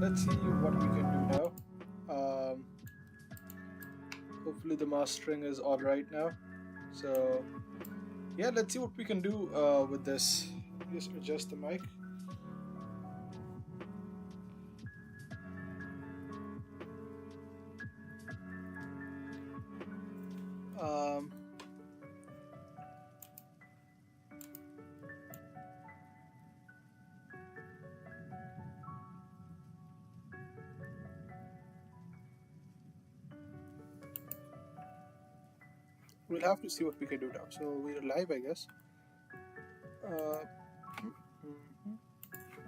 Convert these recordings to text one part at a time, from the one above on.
let's see what we can do now. Um, Hopefully the mastering is all right now. So yeah, let's see what we can do with this. Just adjust the mic. Um, we'll have to see what we can do now. So we're live, I guess. Uh, mhm.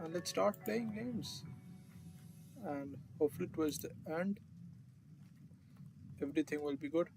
And let's start playing games. And hopefully towards the end, everything will be good.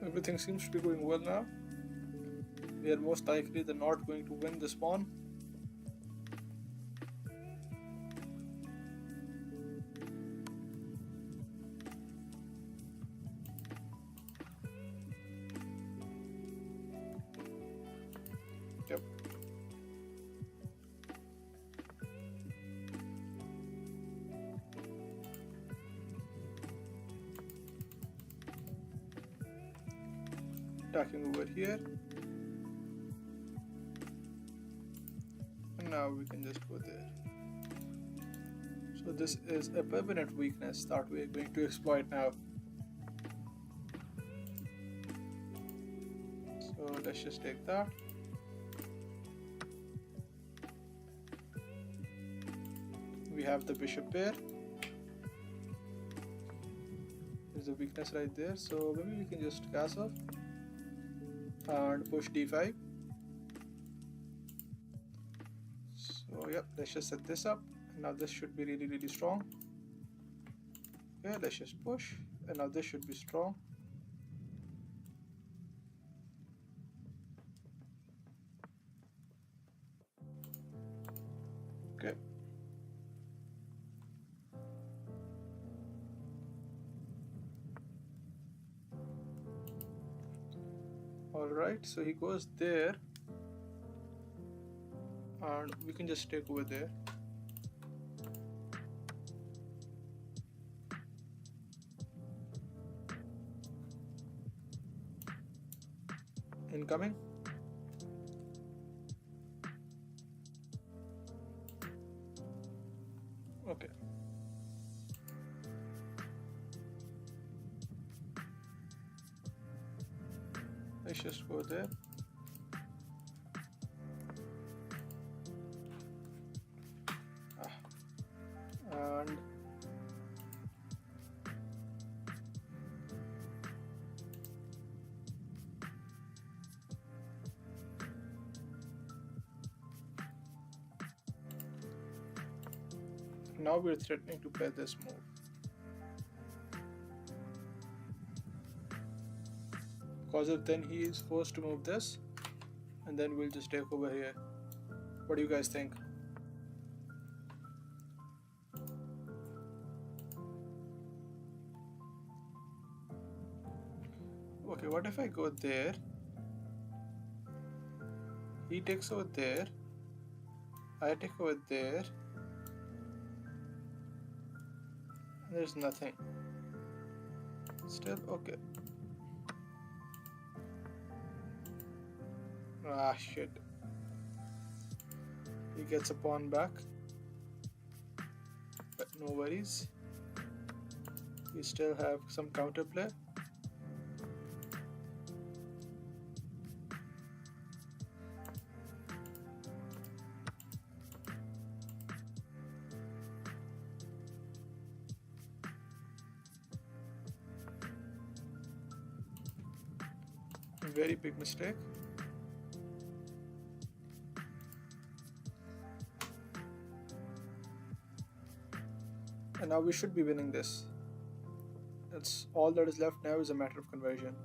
Everything seems to be going well now. We are most likely the not going to win the spawn. Yep. Attacking over here. And now we can just go there. So this is a permanent weakness that we are going to exploit now. So let's just take that. We have the bishop pair. There's a weakness right there. So maybe we can just castle and push d5. So yep, let's just set this up. Now this should be really strong. Okay, let's just push, and now this should be strong. Okay. Alright, so he goes there, and we can just take over there. Incoming. Okay. Let's just go there. And now we're threatening to play this move. Because if then he is forced to move this, and then we'll just take over here. What do you guys think? Okay, what if I go there? He takes over there. I take over there. And there's nothing. Still okay. Ah, shit. He gets a pawn back. But no worries. We still have some counterplay. Very big mistake. And now we should be winning this. That's all that is left now is a matter of conversion.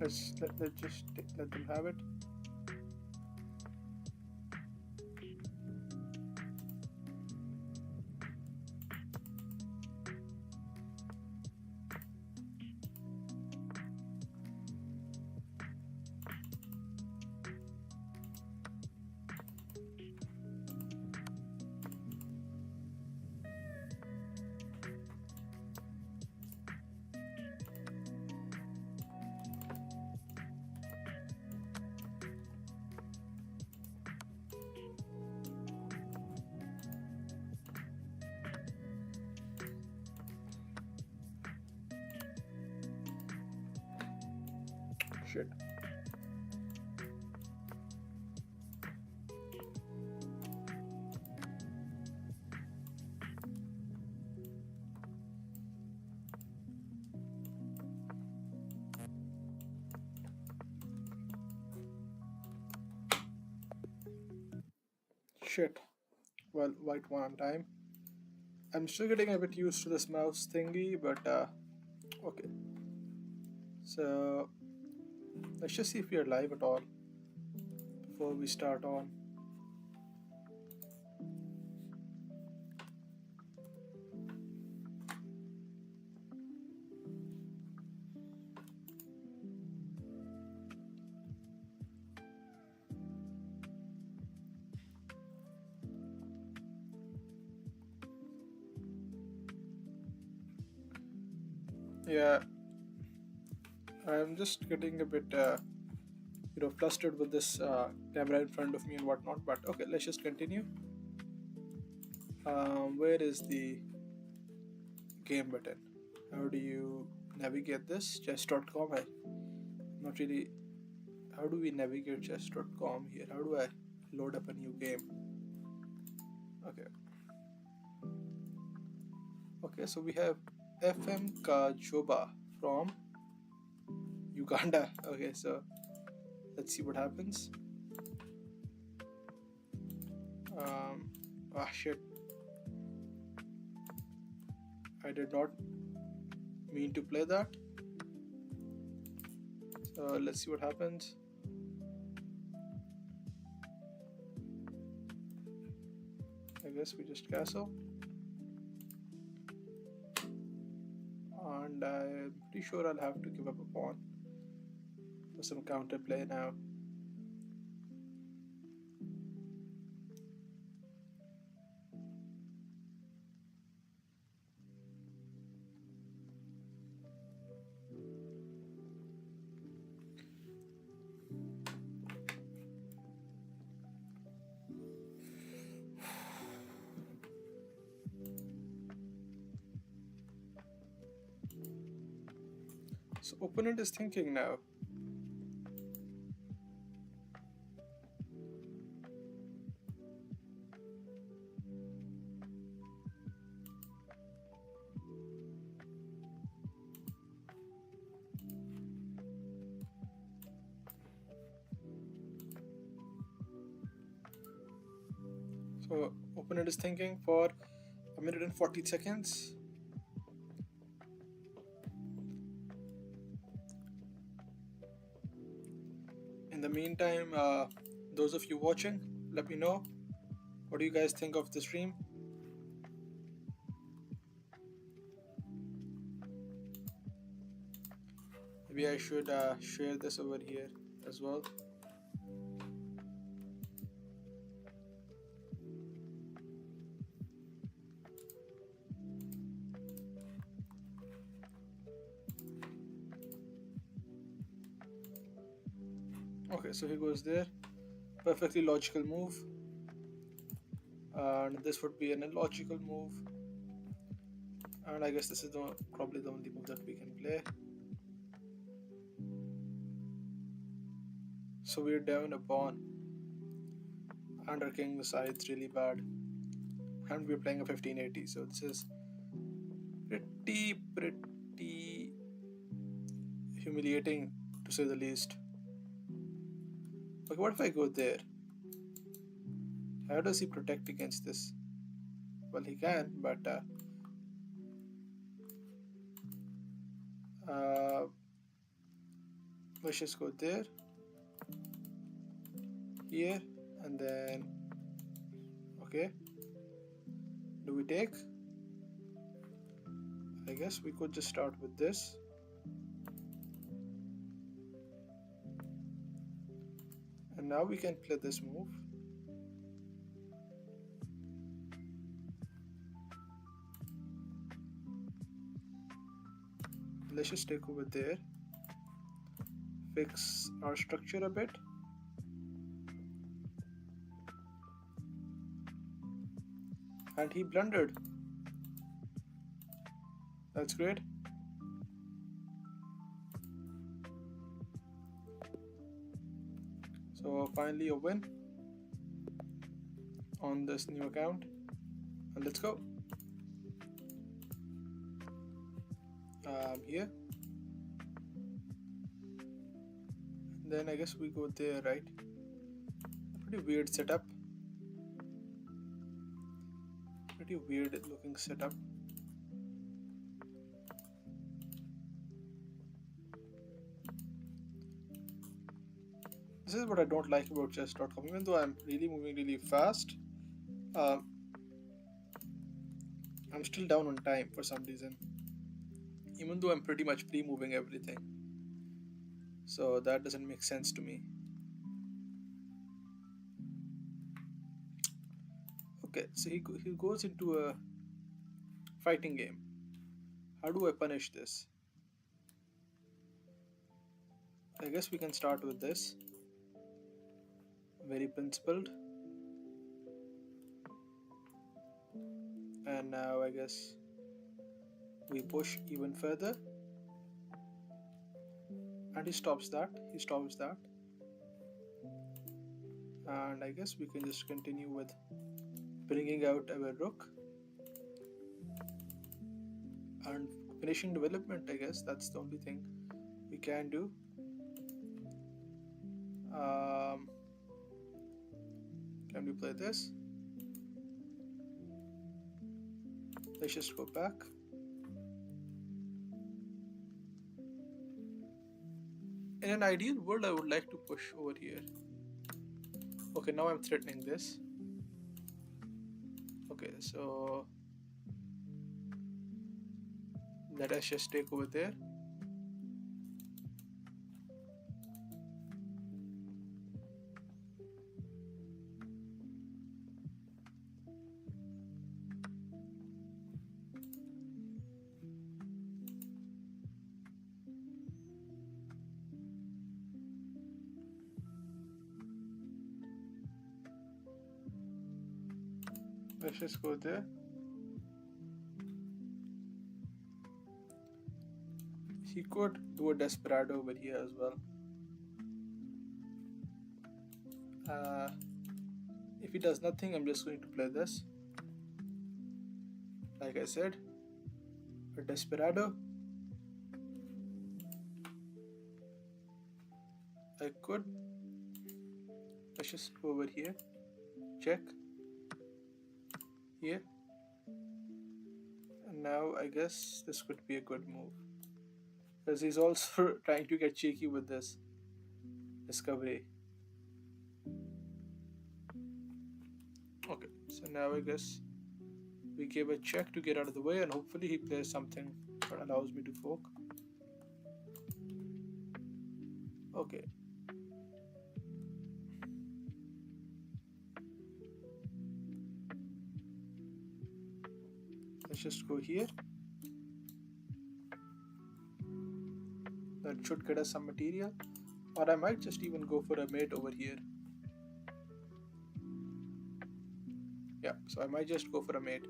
Let's just let them have it. Shit. Shit. Well, white one on time. I'm still getting a bit used to this mouse thingy, but okay. So let's just see if we are live at all before we start on. Yeah, I'm just getting a bit, flustered with this camera in front of me and whatnot. But okay, let's just continue. Where is the game button? How do you navigate this? Chess.com. I'm not really. How do we navigate chess.com here? How do I load up a new game? Okay. Okay, so we have FM Kajoba from Uganda. Okay, so let's see what happens. Shit. I did not mean to play that. So let's see what happens. I guess we just castle. And I'm pretty sure I'll have to give up a pawn for some counterplay now. So opponent is thinking now. opponent is thinking for a minute and 40 seconds. In the meantime, those of you watching, let me know what do you guys think of the stream. Maybe I should share this over here as well. Okay, so he goes there. Perfectly logical move. And this would be an illogical move. And I guess this is probably the only move that we can play. So we're down a pawn. And our king decides really bad. And we're playing a 1580. So this is pretty humiliating, to say the least. Okay, what if I go there? How does he protect against this? Well, he can, but let's just go there, here, and then okay. Do we take? I guess we could just start with this. And now we can play this move. Let's just take over there. Fix our structure a bit. And he blundered. That's great. So finally a win on this new account. And let's go. Here. And then I guess we go there, right? Pretty weird setup. Pretty weird looking setup. This is what I don't like about chess.com. Even though I'm really moving really fast, I'm still down on time for some reason. Even though I'm pretty much pre-moving everything. So that doesn't make sense to me. Okay, so he goes into a fighting game. How do I punish this? I guess we can start with this. Very principled. And now I guess we push even further. And he stops that. And I guess we can just continue with bringing out our rook. And finishing development, I guess. That's the only thing we can do. Can we play this? Let's just go back. In an ideal world, I would like to push over here. Okay, now I'm threatening this. Okay, so let us just take over there. Let's just go there. He could do a desperado over here as well. If he does nothing, I'm just going to play this. Like I said, a desperado. I could. Let's just go over here. Check. here. And now I guess this could be a good move. Because he's also trying to get cheeky with this discovery. Okay, so now I guess we give a check to get out of the way, and hopefully he plays something that allows me to fork. Okay. Let's just go here. That should get us some material. Or I might just even go for a mate over here. Yeah, so I might just go for a mate.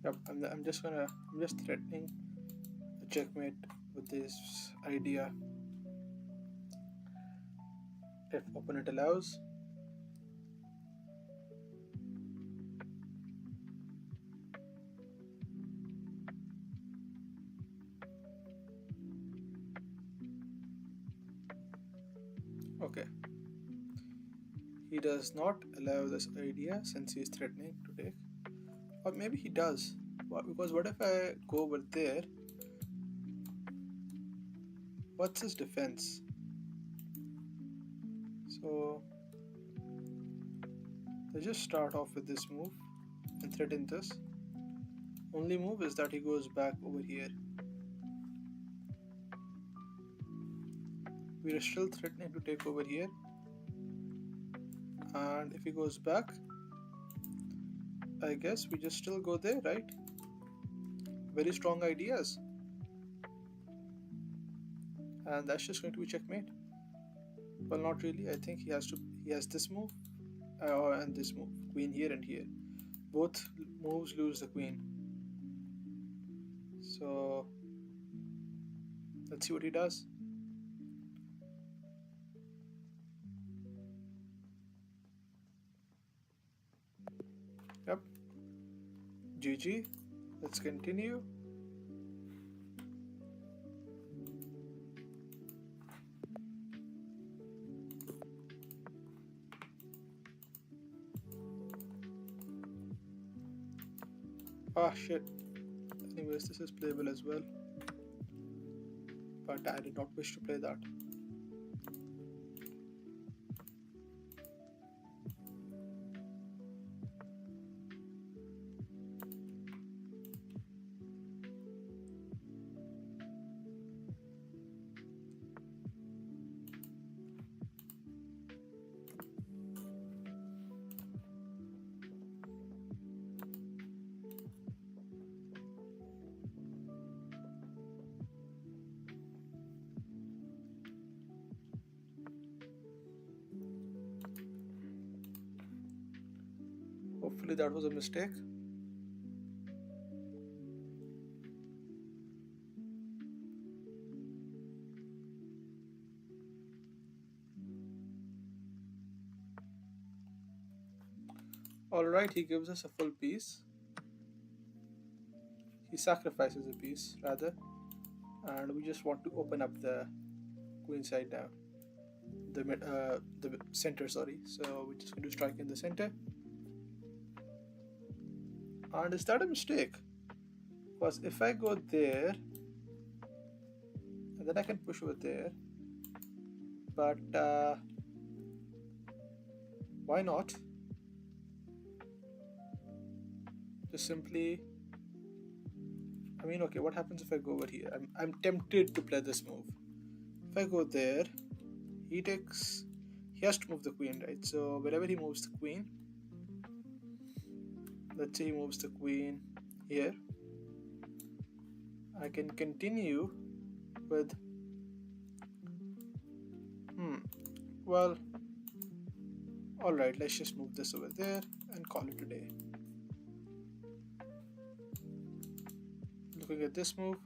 Yep, I'm just threatening a checkmate with this idea. If opponent allows. Okay. He does not allow this idea since he is threatening to take. Or maybe he does. Because what if I go over there? What's his defense? So let's just start off with this move and threaten this. Only move is that he goes back over here. We are still threatening to take over here. And if he goes back, I guess we just still go there, right? Very strong ideas. And that's just going to be checkmate. Well, not really. I think he has this move and this move. Queen here and here. Both moves lose the queen. So let's see what he does. Yep. GG. Let's continue. Ah, shit. Anyways, this is playable as well. But I did not wish to play that. Hopefully that was a mistake. Alright, he gives us a full piece. He sacrifices a piece, rather. And we just want to open up the queen side now. The center, sorry. So we're just going to strike in the center. And is that a mistake? Because if I go there, and then I can push over there. But why not? Just simply, I mean, okay, what happens if I go over here? I'm tempted to play this move. If I go there, he has to move the queen, right? So wherever he moves the queen, let's say he moves the queen here, I can continue with, well, Alright, let's just move this over there and call it a day. Looking at this move,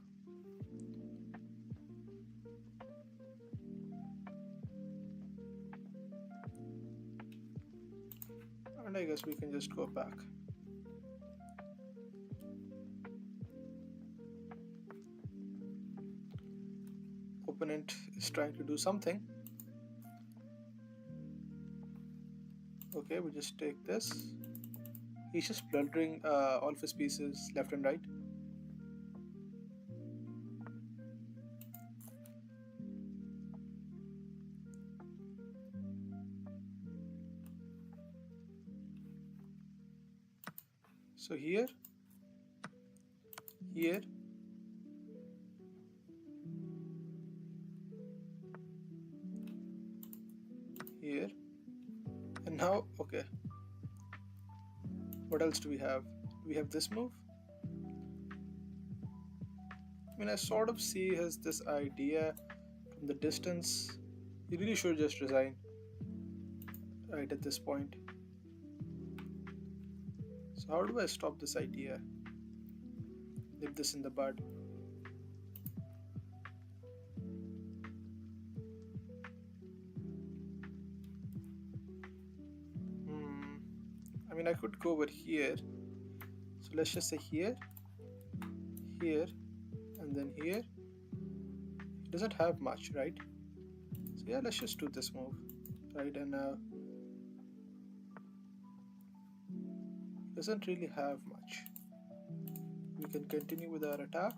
and I guess we can just go back. Opponent is trying to do something. Okay, we just take this. He's just plundering all of his pieces left and right. So here, here, here, and now, okay. What else do we have? Do we have this move? I mean, I sort of see his this idea from the distance. He really should just resign right at this point. So how do I stop this idea? Nip this in the bud. I mean, I could go over here. So let's just say here, here, and then here. It doesn't have much, right? So yeah, let's just do this move, right? And doesn't really have much. We can continue with our attack.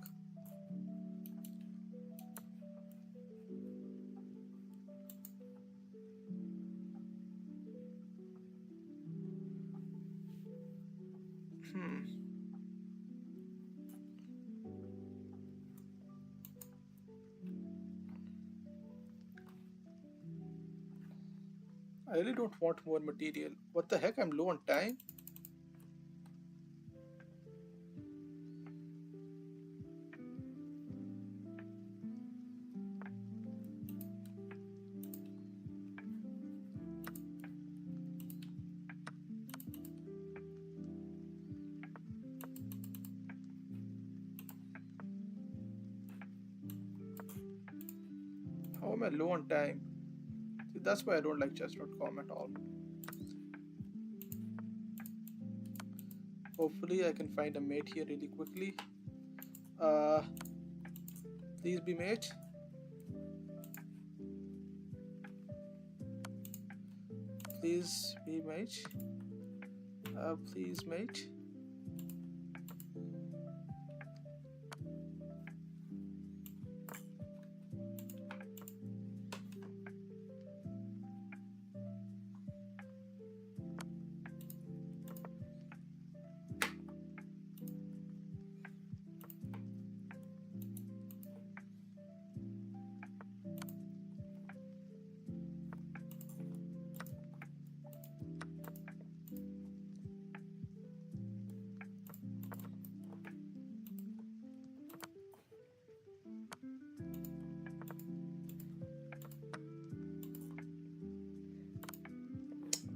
I really don't want more material. What the heck? I'm low on time. How am I low on time? See, that's why I don't like chess.com at all. Hopefully I can find a mate here really quickly. Please be mate. Please be mate. Please mate.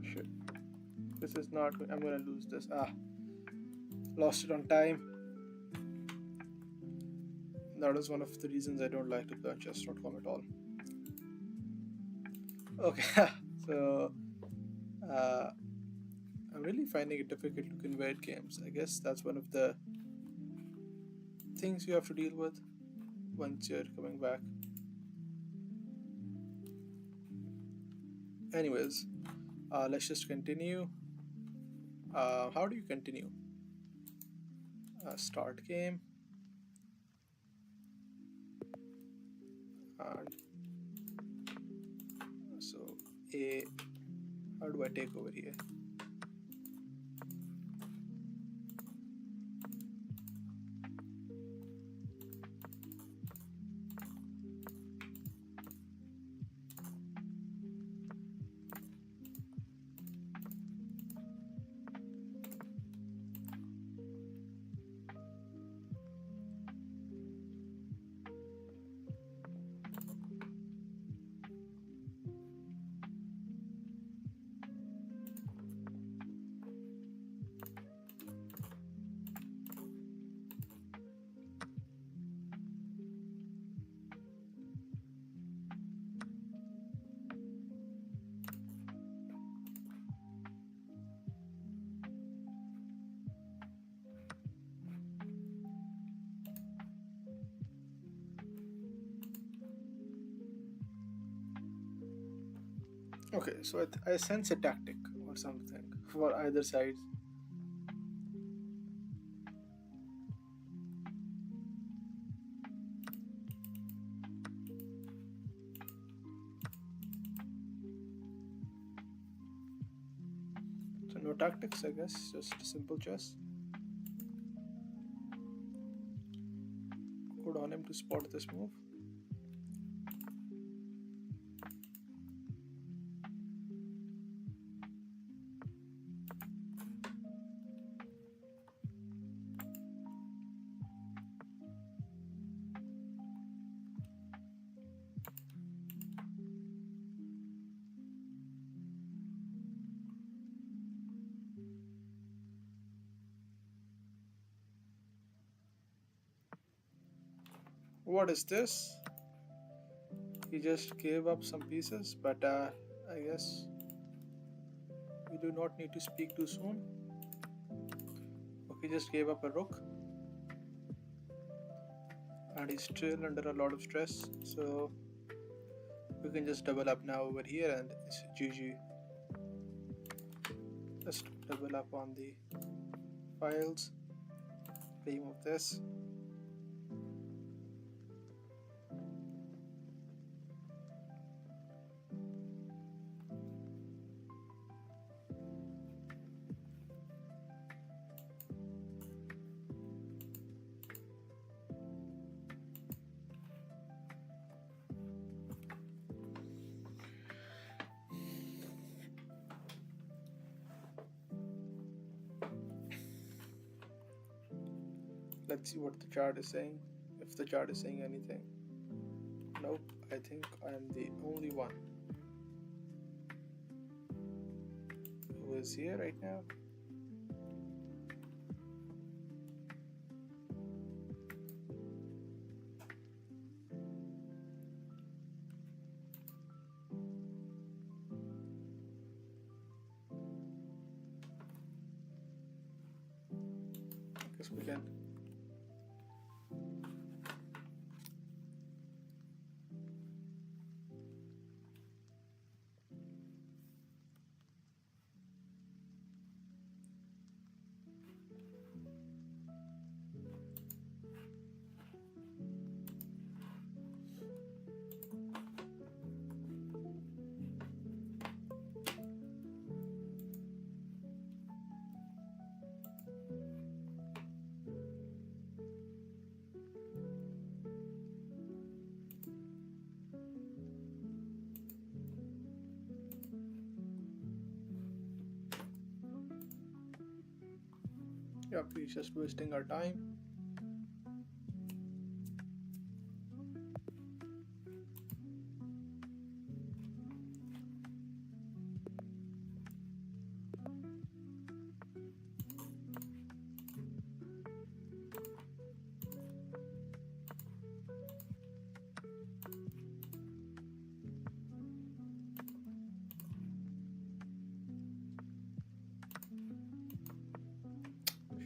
Shit. This is not good. I'm gonna lose this. Lost it on time. That is one of the reasons I don't like to play on chess.com at all. Okay, so I'm really finding it difficult to convert games. I guess that's one of the things you have to deal with once you're coming back. Anyways, let's just continue. How do you continue? Start game. And so how do I take over here? Okay, so I sense a tactic or something for either side. So no tactics, I guess, just simple chess. Good on him to spot this move. What is this? He just gave up some pieces, but I guess we do not need to speak too soon. Okay, just gave up a rook, and he's still under a lot of stress, so we can just double up now over here and it's GG. Just double up on the files, remove this. Let's see what the chart is saying, if the chart is saying anything. Nope, I think I'm the only one who is here right now. I guess we can. Yep, he's just wasting our time.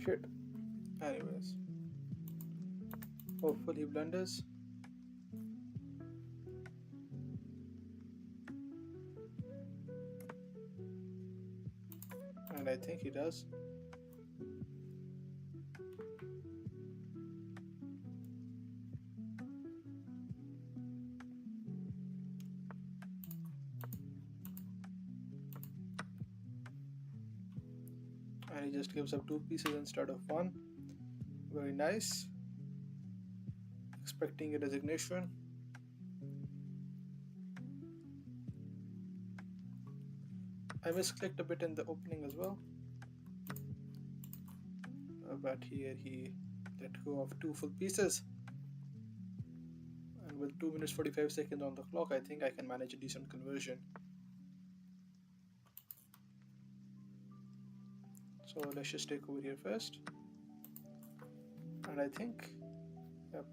Shit. Anyways, hopefully he blunders. And I think he does. And he just gives up 2 pieces instead of 1. Very nice. Expecting a resignation. I misclicked a bit in the opening as well. But here he let go of 2 full pieces. And with 2 minutes 45 seconds on the clock, I think I can manage a decent conversion. So let's just take over here first. And I think, yep.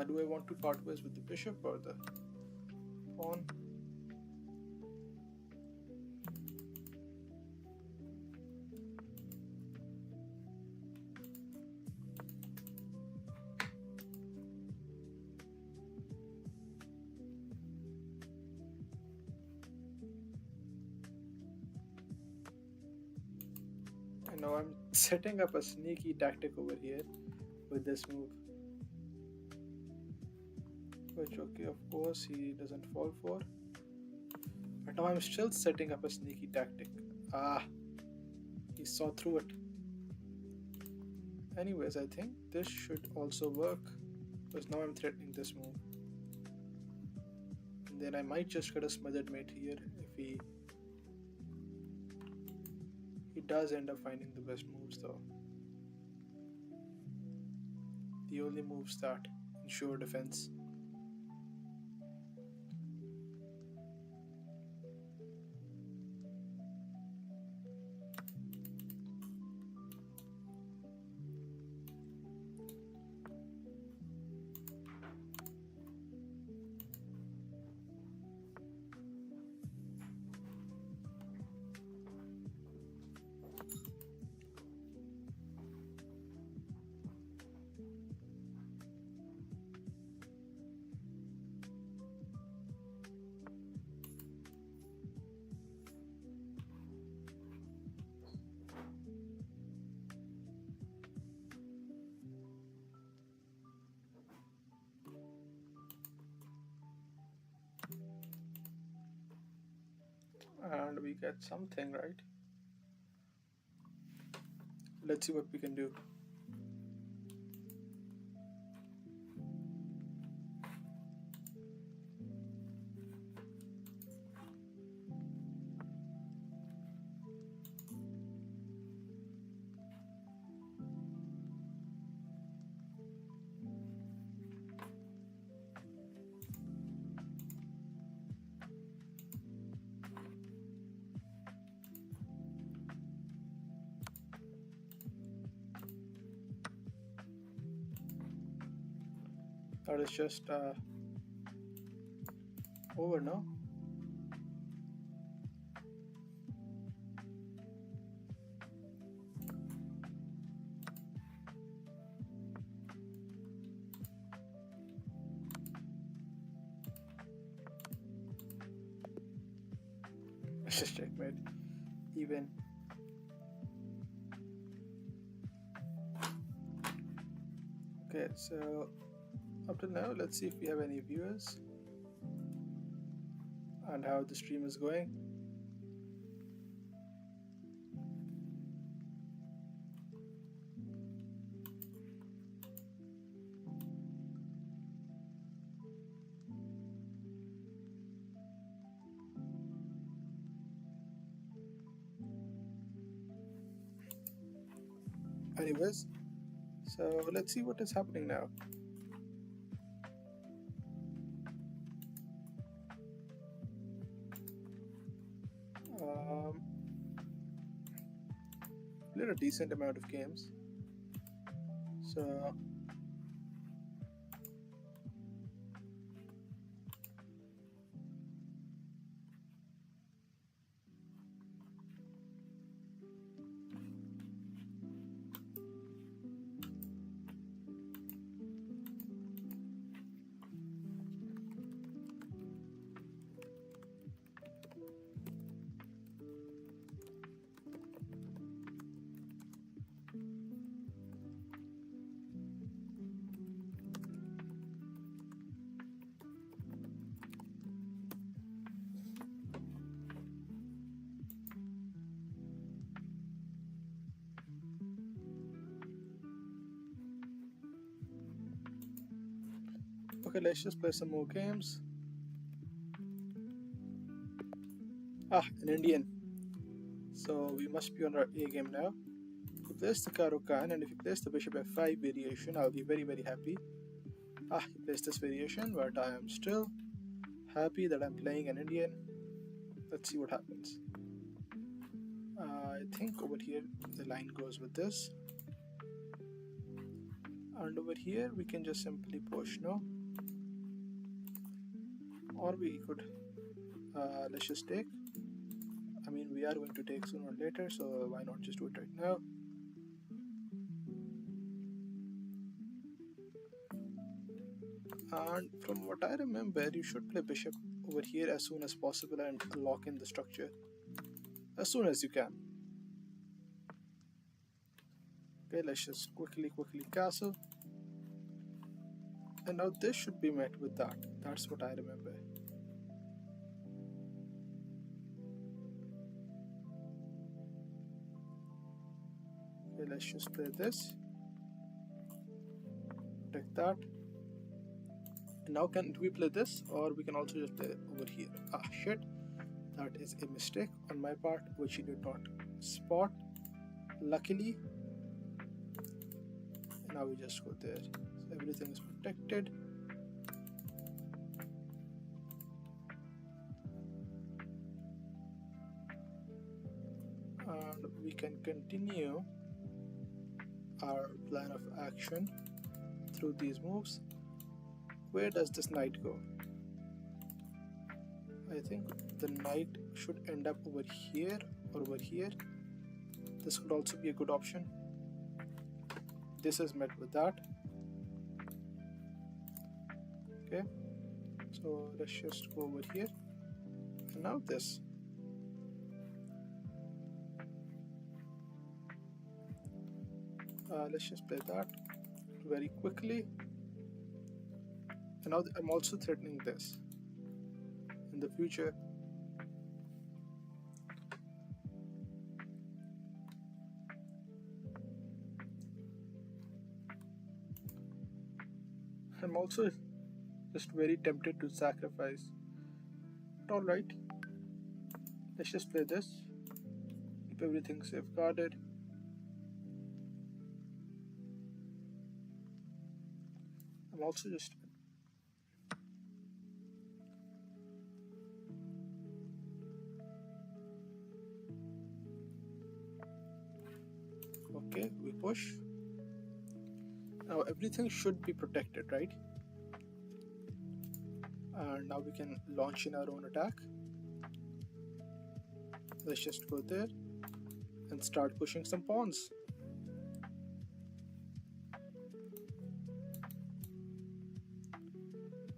Do I want to part ways with the bishop or the pawn? Now I'm setting up a sneaky tactic over here with this move. Which, okay, of course, he doesn't fall for. But now I'm still setting up a sneaky tactic. Ah, he saw through it. Anyways, I think this should also work. Because now I'm threatening this move. And then I might just get a smothered mate here if he does end up finding the best moves though. The only moves that ensure defense. And we get something, right? Let's see what we can do. That is just over now. Let's just checkmate. Even. Okay, so up till now, let's see if we have any viewers and how the stream is going. Anyways, so let's see what is happening now. Played a decent amount of games. So okay, let's just play some more games. An Indian. So we must be on our A game now. If you place the Karo Khan and if you place the Bishop F5 variation, I'll be very happy. He plays this variation, but I am still happy that I'm playing an Indian. Let's see what happens. I think over here the line goes with this. And over here we can just simply push, no? Or we could, let's just take. I mean, we are going to take sooner or later, so why not just do it right now? And from what I remember, you should play bishop over here as soon as possible and lock in the structure as soon as you can. Okay, let's just quickly castle. And now this should be met with that. That's what I remember. Okay, let's just play this. Take that. And now do we play this, or we can also just play over here? Ah, shit. That is a mistake on my part, which he did not spot. Luckily. And now we just go there. So everything is protected. And we can continue our plan of action through these moves. Where does this knight go? I think the knight should end up over here or over here. This could also be a good option. This is met with that. Okay, so let's just go over here. And now this. Let's just play that very quickly. And now I'm also threatening this in the future. I'm also just very tempted to sacrifice. But alright, let's just play this. Keep everything safeguarded. I'm also just okay, we push. Now everything should be protected, right? And now we can launch in our own attack. Let's just go there and start pushing some pawns.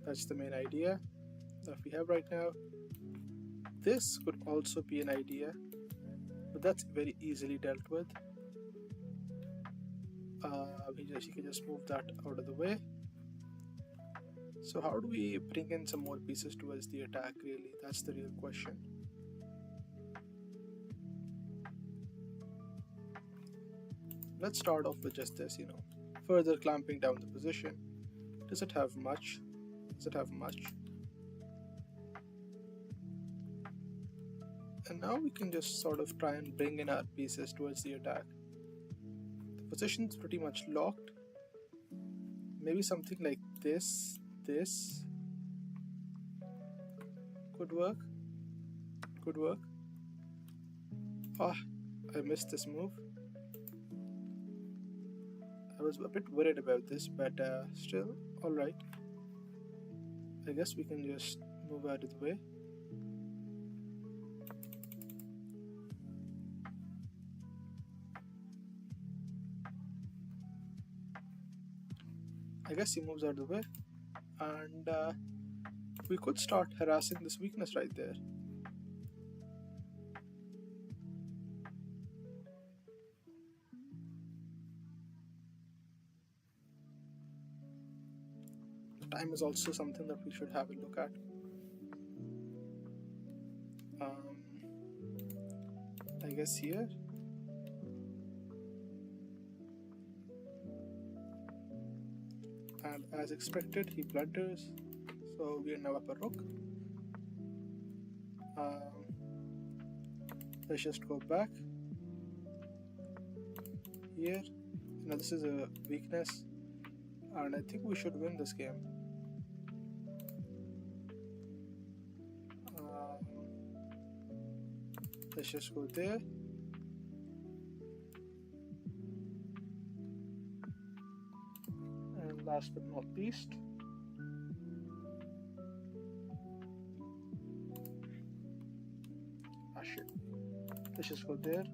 That's the main idea that we have right now. This could also be an idea, but that's very easily dealt with. You can just move that out of the way. So how do we bring in some more pieces towards the attack, really? That's the real question. Let's start off with just this, further clamping down the position. Does it have much? Does it have much? And now we can just sort of try and bring in our pieces towards the attack. The position's pretty much locked. Maybe something like this could work. Could work. Ah, I missed this move. I was a bit worried about this, but still, alright. I guess we can just move out of the way. I guess he moves out of the way, and we could start harassing this weakness right there. Time is also something that we should have a look at. I guess here. And as expected, he blunders, so we are now up a rook. Let's just go back here. Now this is a weakness, and I think we should win this game. Let's just go there. And last but not least, shit. Let's just go there.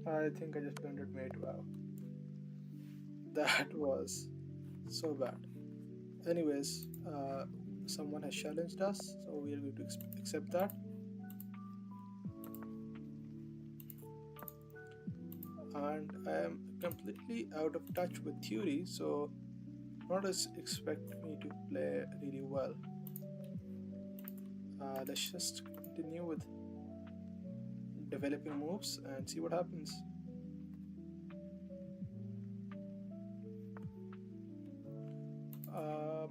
I think I just blended mate. Wow, that was so bad. Anyways, someone has challenged us, so we are going to accept that. And I am completely out of touch with theory, so not as expect me to play really well. Let's just continue with developing moves and see what happens.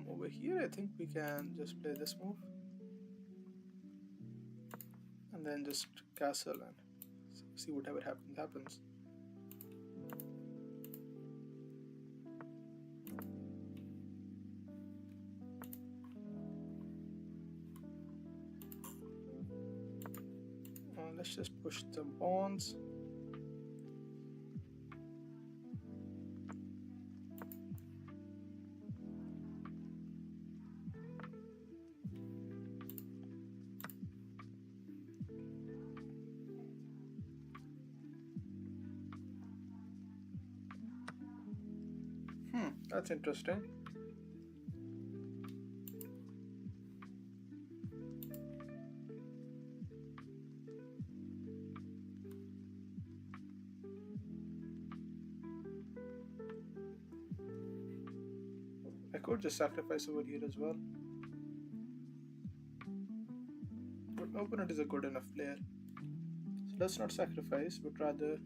Over here, I think we can just play this move and then just castle and see whatever happens. Let's just push some pawns. That's interesting. I could just sacrifice over here as well. But my opponent is a good enough player. So let's not sacrifice, but rather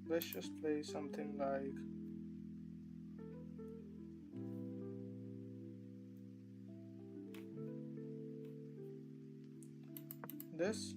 let's just play something like this.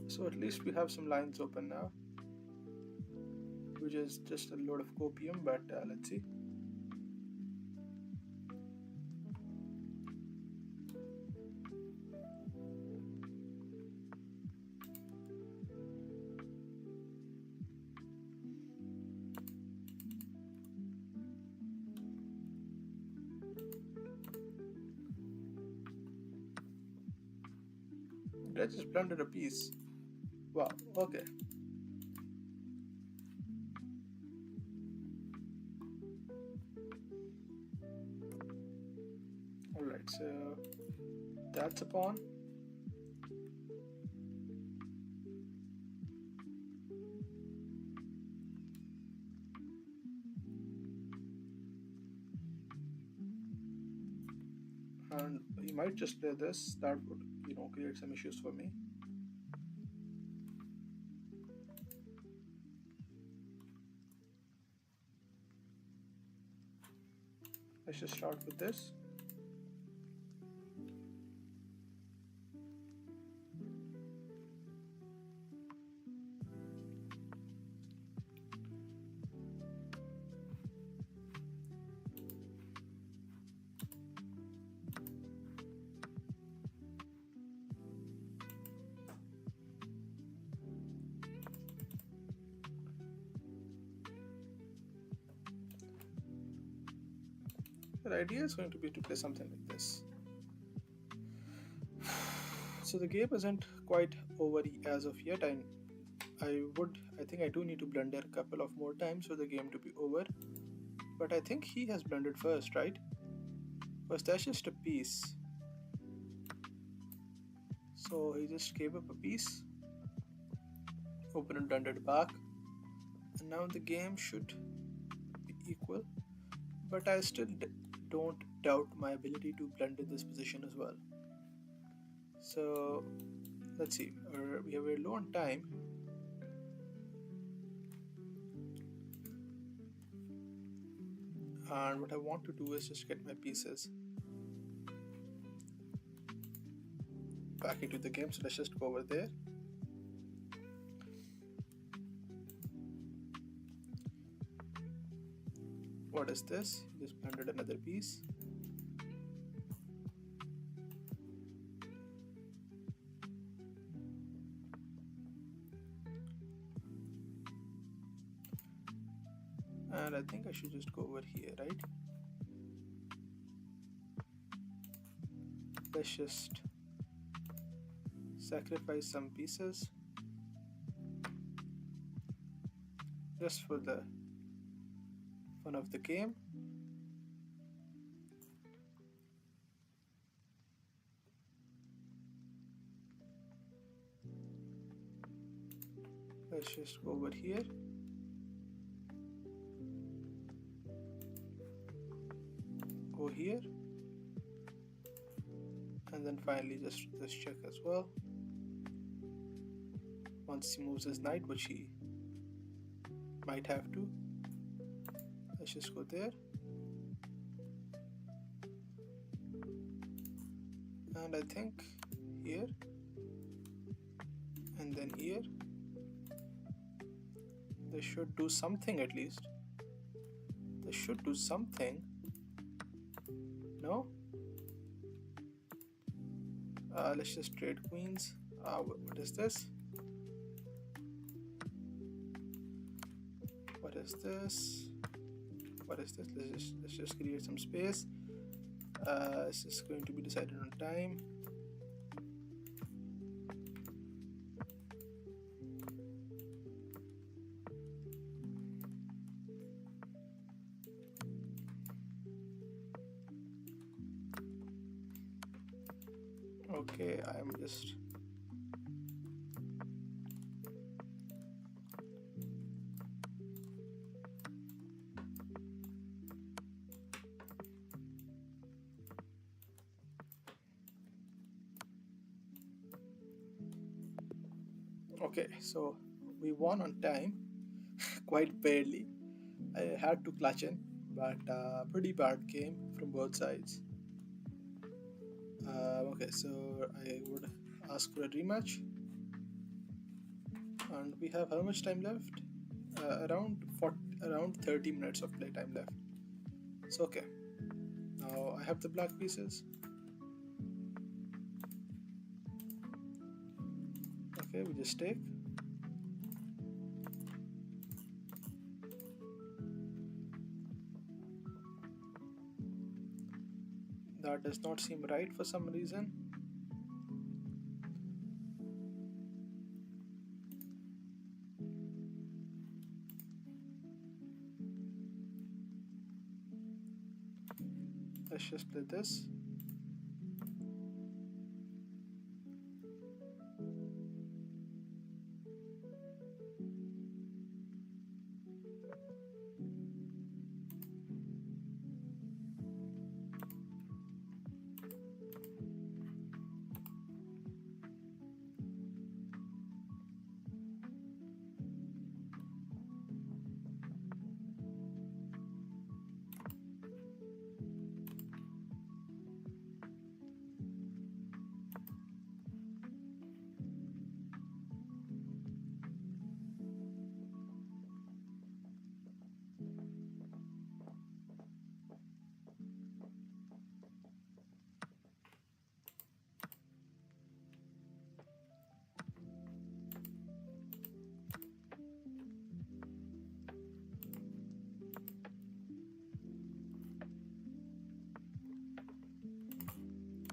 So at least we have some lines open now, which is just a load of copium, but let's see. I just blundered a piece. Wow, okay. Alright, so that's a pawn. And he might just play this. That would, create some issues for me. Let's just start with this. The idea is going to be to play something like this. So the game isn't quite over as of yet. I think I do need to blunder a couple of more times for the game to be over. But I think he has blundered first, right? Because that's just a piece. So he just gave up a piece. Opponent blundered back. And now the game should be equal. But I still don't doubt my ability to blunder this position as well. So let's see. We are very low on time. And what I want to do is just get my pieces back into the game. So let's just go over there. What is this? Just planted another piece. And I think I should just go over here, right? Let's just sacrifice some pieces just for the fun of the game. Let's just go over here. Go here. And then finally just this check as well. Once he moves his knight, which he might have to. Let's just go there. And I think here. And then here. They should do something at least. They should do something. No? Let's just trade queens. What is this? What is this? What is this? Let's just create some space. This is going to be decided on time. Okay, I'm just okay, so we won on time, quite barely. I had to clutch in, but pretty bad game from both sides. Okay, so I would ask for a rematch. And we have how much time left? Around 30 minutes of playtime left. So okay, now I have the black pieces. Okay, we just take. That does not seem right for some reason. Let's just play this.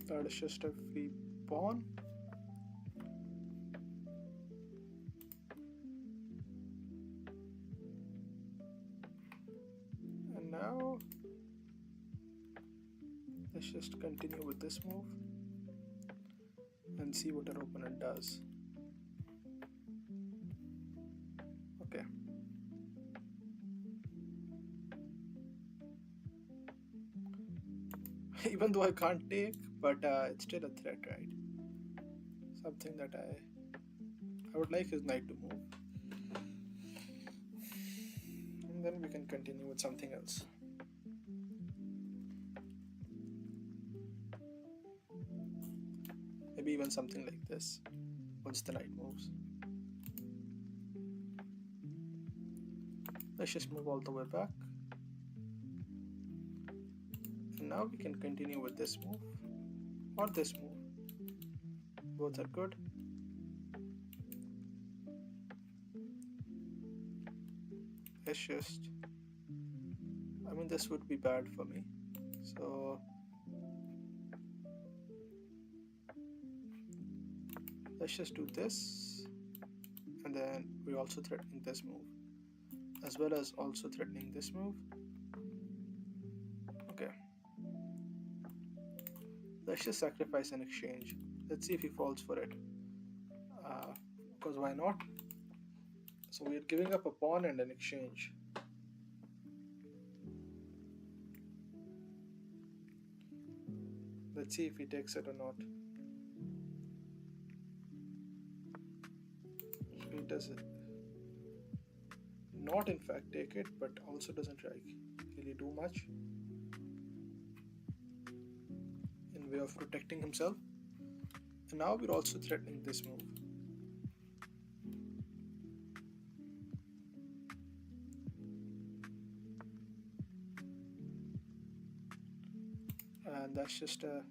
That is just a free pawn. And now let's just continue with this move and see what our opponent does. Okay. Even though I can't take, but it's still a threat, right? Something that I would like his knight to move. And then we can continue with something else. Maybe even something like this, once the knight moves. Let's just move all the way back. now we can continue with this move or this move. Both are good. Let's just, I mean, this would be bad for me. So let's just do this, and then we're also threatening this move as well as also threatening this move. Okay, let's just sacrifice an exchange. Let's see if he falls for it, because why not? So we're giving up a pawn and an exchange. Let's see if he takes it or not. He does it. Not in fact take it, but also doesn't really do much in way of protecting himself. And now we're also threatening this move. And that's just a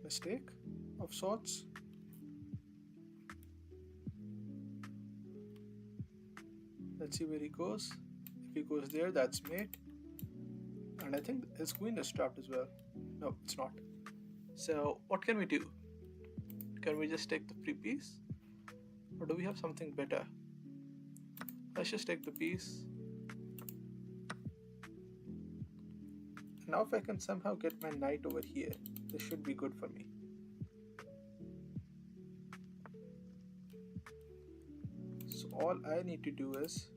mistake of sorts. Let's see where he goes. If he goes there, that's mate. And I think his queen is trapped as well. No, it's not. So what can we do? Can we just take the free piece? Or do we have something better? Let's just take the piece. Now if I can somehow get my knight over here, this should be good for me. So all I need to do is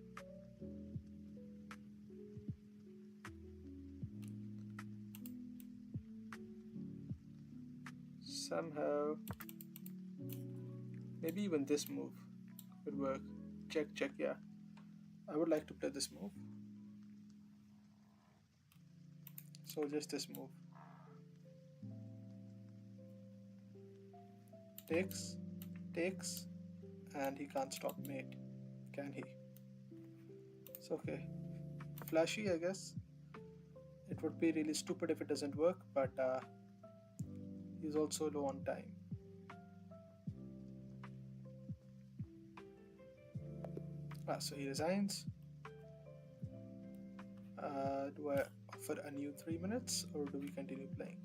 somehow, maybe even this move would work. Check, check, yeah. I would like to play this move. So just this move. Takes, takes, and he can't stop mate, can he? It's okay. Flashy, I guess. It would be really stupid if it doesn't work, but he's also low on time. So he resigns. Do I offer a new 3 minutes or do we continue playing?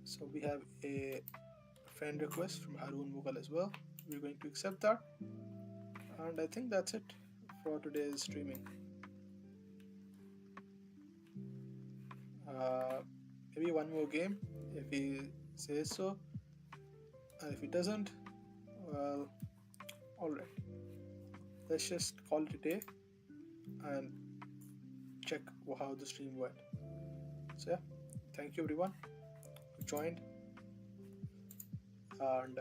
So we have a friend request from Haroon Mughal as well. We're going to accept that. And I think that's it for today's streaming. Maybe one more game if he says so. And if he doesn't, well, alright. Let's just call it a day and check how the stream went. So yeah, thank you everyone who joined, and